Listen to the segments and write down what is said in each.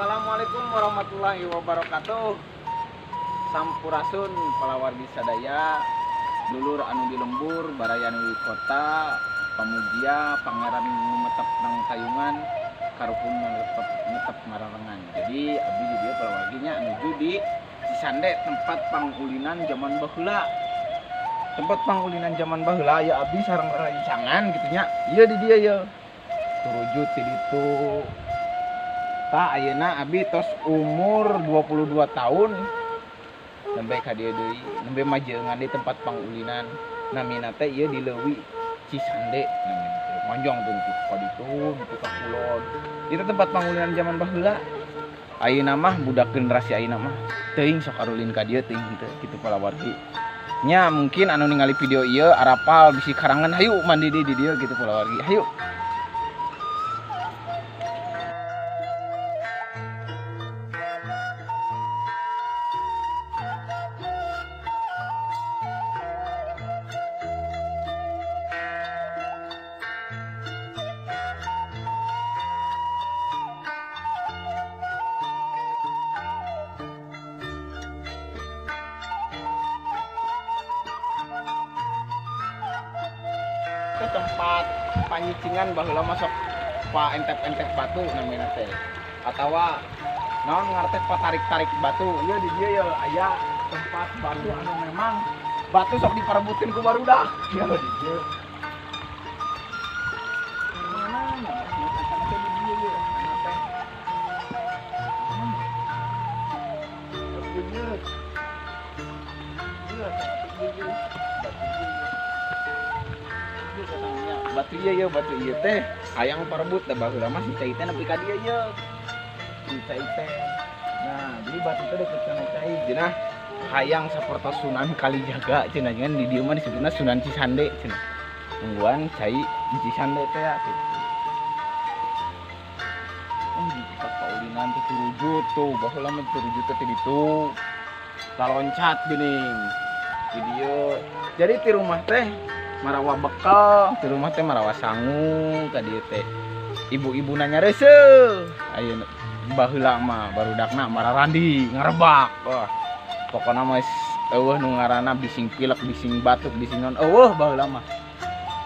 Assalamualaikum warahmatullahi wabarakatuh. Sampurasun palawargi sadaya, dulur anu di lembur, baraya anu di kota, pamugia pangeran numetep nang kayungan, karupun netep mararengan. Jadi abdi di dieu palawarginya nuju di Cisande, tempat pangulinan zaman baheula. Tempat pangulinan zaman baheula ya abdi sareng rancangan gitu nya. Ieu di dieu ye. Turuju ti ditu. Tak ayeuna abdi tos umur 22 tahun nembe ka dieu deui nembe majeungan di tempat pangulinan namina teh ieu di Leuwi Cisande namina teh monjong tuh ka ditu gitu ka kulon itu tempat pangulinan zaman baheula. Ayeuna mah budak generasi ayeuna mah teuing sok arulin ka dieu teuing teh kitu palawargi nya. Mungkin anu ningali video ieu arapal bisi karangan hayu mandi di dieu gitu palawargi hayu. Ke tempat panyicingan baheula masuk pa entep-entep batu namina teh atawa naon ngarteh pa tarik-tarik batu. Ieu di dieu ya aya tempat batu anu memang batu sok diparebutin ku barudak ya di dieu. Mana nya teh di dieu ye anu teh. Batu ieu batu ieu teh hayang parebut da baheula mah si cai teh nepi ka dieu ye. Si cai teh. Nah, jadi batu teh deket kana cai. Cenah hayang sapertos Sunan Kalijaga cenah ngan di dieu mah disebutna Sunan Cisande cenah. Nungguan cai di Cisande teh ya gitu. Di tempat paulinan teh turujut tuh, baheula mah turujut teh ditu. Taloncat geuning. Di dieu. Jadi ti rumah teh marawa bekal, di rumah teh marawa sangu ka dieu teh. Ibu-ibu nanya reuseuh. Ayeuna baheula mah barudakna mararandi, ngarebak. Wah. Pokona mah eueuh nu ngaranna bising pilek, bising batuk, bising naon eueuh baheula mah.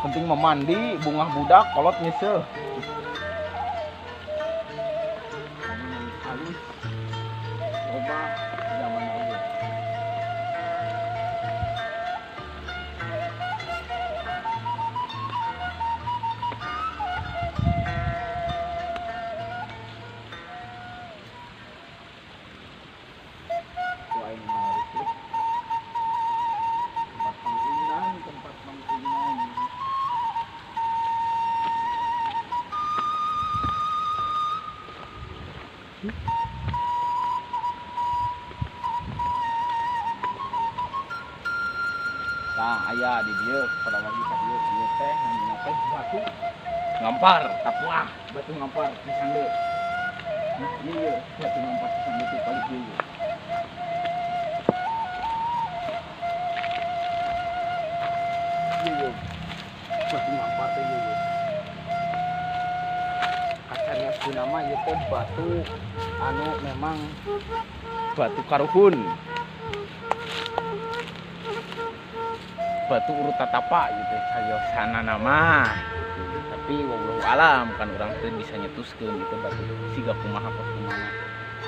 Penting mah mandi, bungah budak kolot nyeuseul. Halus. Loba zaman now. Tempat pangkulinan. Nah, aya di dieu palawargi ka dieu teh namina teh batu ngampar, tapuah batu ngampar Cisande. Nah, iya, batu ngampar Cisande itu paling dulu. Iya, batu ngampar teh iya. Kasarnya nama itu batu anu memang batu karuhun. Batu urut tatapa gitu sayosana nama gitu. Tapi wallahu alam kan orang teh bisa nyetuskeun gitu batu siga kumaha kumaha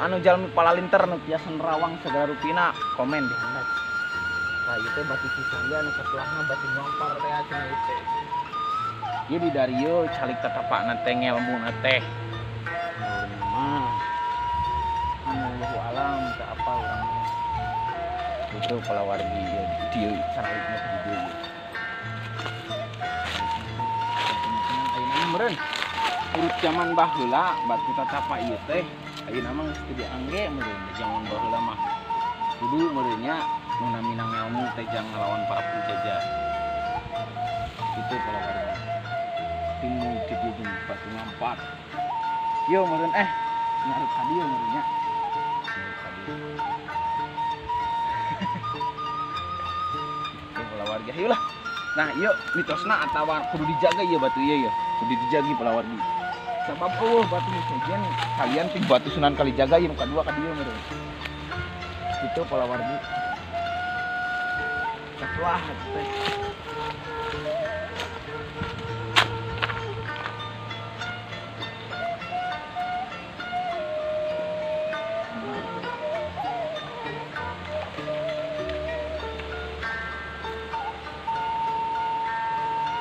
anu jalmi palalinter nu biasa nerawang segala rupina komen di handap nah itu batu Cisande anu katuahna batu ngampar teh cenah ieu ieu di Dario calik tatapana teh ngelmuna teh mah anu wallahu alam teu apa urang itu palawargi dia saraliknya di dia ayeuna meureun urut zaman baheula batu tatapa ieu teh ayeuna mah geus teu diangge meureun zaman baheula mah kudu meureunnya nu minang ilmu teh jang ngalawan para penjajah itu palawargi timun jadi jeung batu ngampar yo meureun ngarep ka dieu meureunnya warga ayolah nah yuk mitosna atawa kudu dijaga ya batu iya ya kudu dijagi palawargi sabab batu sejen kalian ting batu Sunan Kalijaga yang kedua ka dieu meureun itu palawargi wah teh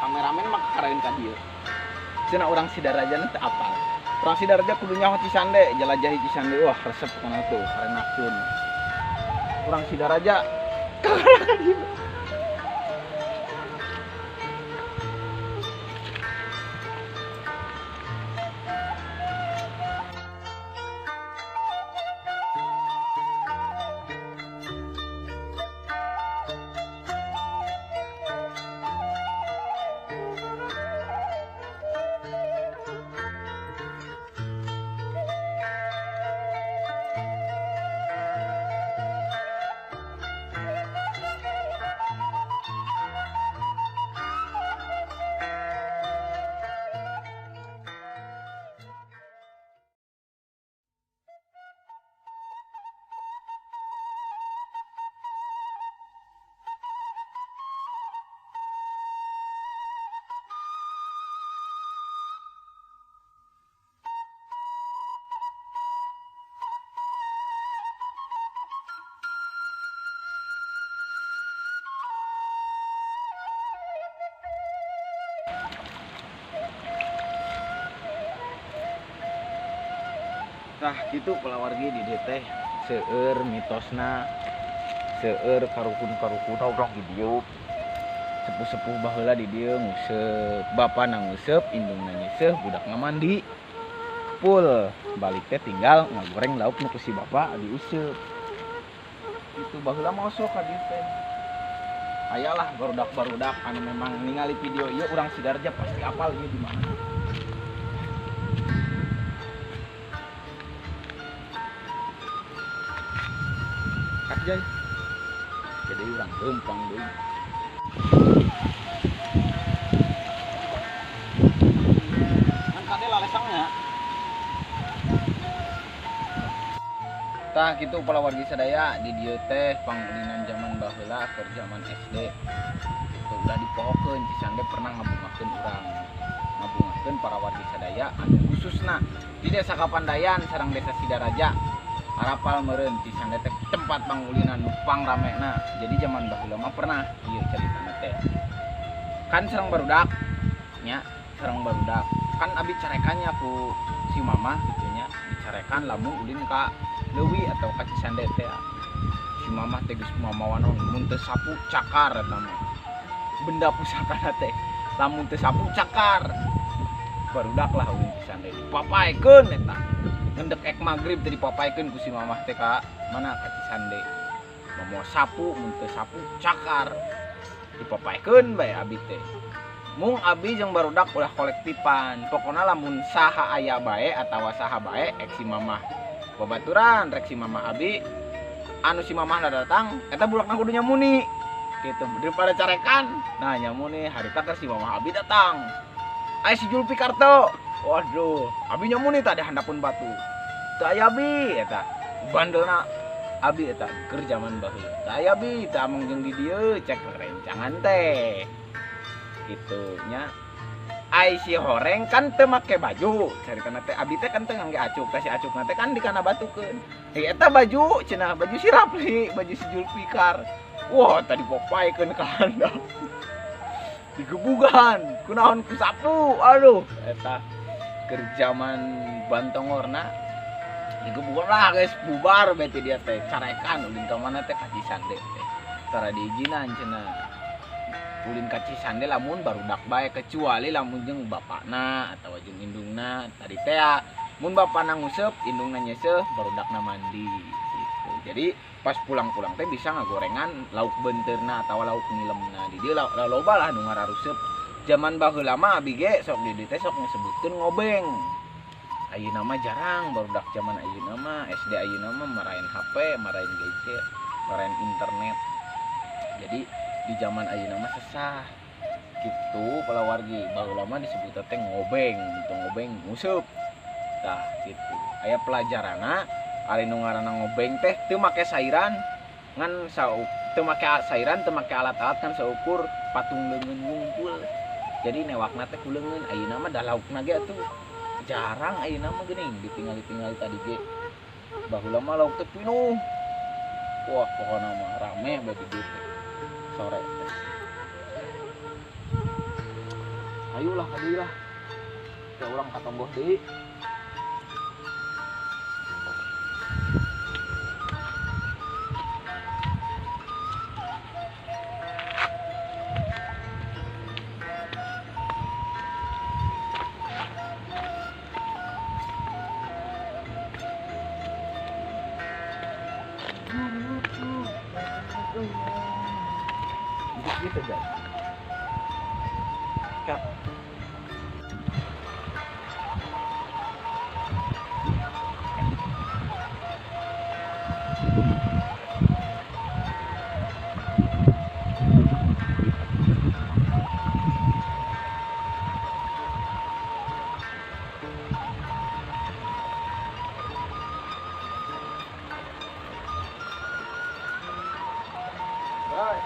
kameramen mah karain ka dieu. Cenah urang Sidaraja teh apal. Urang Sidaraja kudu nyaho Cisande, jelajahi Cisande. Wah, resep kana tuh, karenakeun. Urang Sidaraja kakara ka dieu. Nah gitu palawargi di teh seueur mitosna seueur karukun-karukun urang di dieu sepuh-sepuh baheula di dieu nguseup bapana nguseup indungna nyeuseuf budak ngamandi pul balik teh tinggal ngagoreng lauk nu ku si bapa diuseup itu baheula mosok ka dieu teh ayalah barudak-barudak anu memang ningali video ieu urang Sidarja pasti apal ieu di mana. Jai jadi orang gempang deui kan kade lalesangnya tah kitu palawargi sadaya di dieu teh pangulinan zaman baheula keur zaman SD itu udah dipohokeun Cisande pernah ngabungakeun urang ngabungakeun para wargi sadaya anu khususna di Desa Kapandayan sareng Desa Sidaraja harapal meureun Cisande teh tempat pangulinan nupang ramena jadi zaman baheula mah pernah ieu caritana teh kan sareng barudak nya sareng barudak kan abi carekannya ku si mama gitu nya dicarekan lamun ulin ka leuwih atau ka Cisande teh si mama teh geus mamawanon mun teu sapu cakar eta mah benda pusakana teh lamun teu sapu cakar barudak lah ulin Cisande dipapaekeun eta ngendek ek magrib tadi papaikeun ku si mamah teh ka mana ka Cisande mau sapu mun teu sapu cakar dipapaikeun bae abi teh Mung abi jeung barudak ulah kolektifan. Pokona lamun saha aya bae atawa saha bae ek si mamah babaturan rek si mamah abi anu si mamah datang eta bulakna kudu nyamuni. Gitu daripada carekan. Nah nyamuni harita keur si mamah abi datang. Aya si Julpikarto. Waduh, abi nyamuni tadi handapun batu. Teu aya abi eta. Bandelna abi eta keur zaman baheula. Teu aya abi teu ameng jeung di dieu cek rencangan teh. Gitu nya ai si horeng kan teu make baju carita teh abi teh kan teu ngangge acuk teh si acukna teh kan dikana batukeun eta baju cenah baju si Rapli baju si Julfikar wah tadi popaekeun ka handap digebugan kunaon ku sapu aduh eta keur zaman bantongorna digebugan lah guys bubar bete dia teh carekan ulin ka mana teh ka Cisande teh tara diijinan cenah ulin ka Cisande lamun barudak bae kecuali lamun jeung bapakna atawa jeung indungna tadi teh mun bapana nguseup indungna nyeseuh barudakna mandi gitu. Jadi pas pulang-pulang teh bisa ngagorengan lauk benteurna atawa lauk nilemna di dieu loba lah nu ngararuseup. Zaman baheula mah abi ge sok di dieu teh sok ngesebutkeun ngobeng. Ayeuna mah jarang barudak zaman ayeuna mah SD ayeuna mah marahin HP, marahin gadget, marahin internet. Jadi di zaman ayeuna mah sesah gitu palawargi baheula mah disebut teh ngobeng gitu ngobeng nguseup tah gitu aya pelajarana ari nu ngaranna ngobeng teh teu make sairan ngan teu make sairan teu make alat-alat kan saukur patung leungeun ngungkul jadi newakna teh ku leungeun ayeuna mah da laukna ge atuh jarang ayeuna mah geuning ditinggali-tingali tadi ge baheula mah lauk teh pinuh wah pokona mah rame bae di dieu teh sore ayolah hadilah ke urang katonggoh deui gitu guys. Kap. Bye.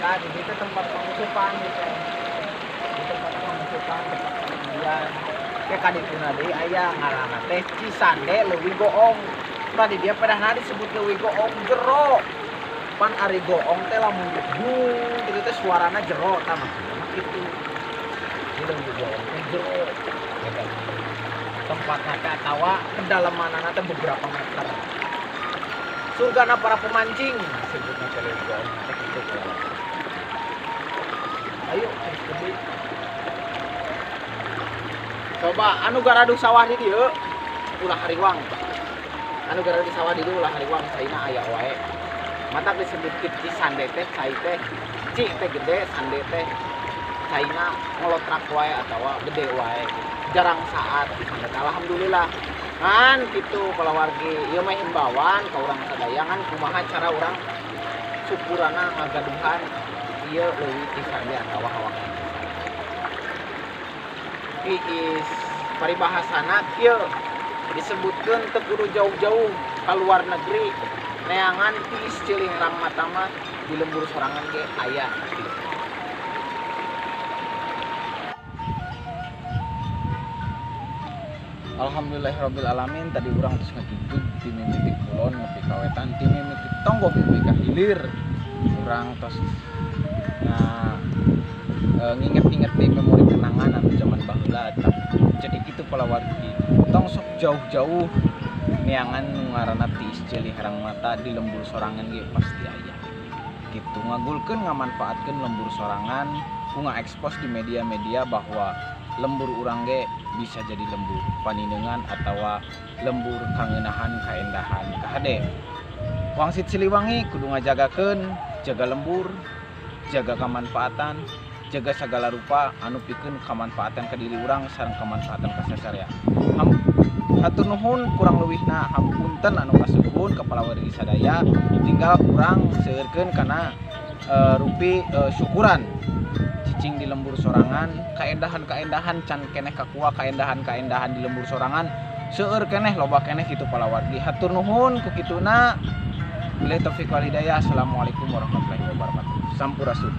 Nah, di situ tempat pengusupan gitu. Di tempat pengusupan, tempat pengundian. Kayak kadipuna deui aya ngaranna teh Cisande Leuwih Goong. tadi dia padahal disebut leuwih goong jero. Pan ari goong teh lamun gedung gitu teh suarana jero tah maksudna kitu. Jadi leuwih goong teh jero. Tempatna teh atawa kedalamanana teh beberapa meter. Surgana para pemancing sebutna teh leuwih goong teh kitu. Ayo gede. Coba anu garadu sawah di dieu ulah hariwang. Anu garadu di sawah di dieu ulah hariwang saina aya wae. Mata disebut ci sande teh cai teh ci teh gede sande teh caina ngolotrak wae atawa gede wae. Jarang saat alhamdulillah. Kan kitu kalawargi ieu mah himbauan ka urang sadaya kan kumaha cara urang syukurana ngagaduhan ieu leuwih ti sande atawa hawak. Is paribahasana kieu disebutkeun teu kudu jauh-jauh ka luar negeri neangan tiis ceuling rang mata mah di lembur sorangan ge aya. Alhamdulillahirabbil alamin tadi urang terus ngagigud di mimitik kulon nepi ka wetan ti mimitik tonggo nepi ka hilir urang tos nginget-inget di memori kenangan anu zaman baheula jadi kitu palawargi tong sok jauh-jauh neangan nu ngaranna tiis ceulih harang mata di lembur sorangan ge pasti aya kitu ngagulkeun ngamanfaatkeun lembur sorangan ku ngaekspos di media-media bahwa lembur urang ge bisa jadi lembur paninengan atawa lembur kangeunahan kaendahan kahade wangsit Siliwangi kudu ngajagakeun jaga lembur jaga kemanfaatan jaga segala rupa anu pikeun kamanfaatan ka diri urang sareng kamanfaatan ka sasarea. Hatur nuhun kurang leuwihna hampunten anu kasuhun kepala wargi sadaya tinggal urang seueurkeun kana rupi syukuran cicing di lembur sorangan kaendahan-kaendahan can keneh kakua kaendahan-kaendahan di lembur sorangan seueur keneh loba keneh kitu pala wargi. Hatur nuhun ku kituna. Billahi taufiq wal hidayah. Assalamualaikum warahmatullahi wabarakatuh. Sampurasun.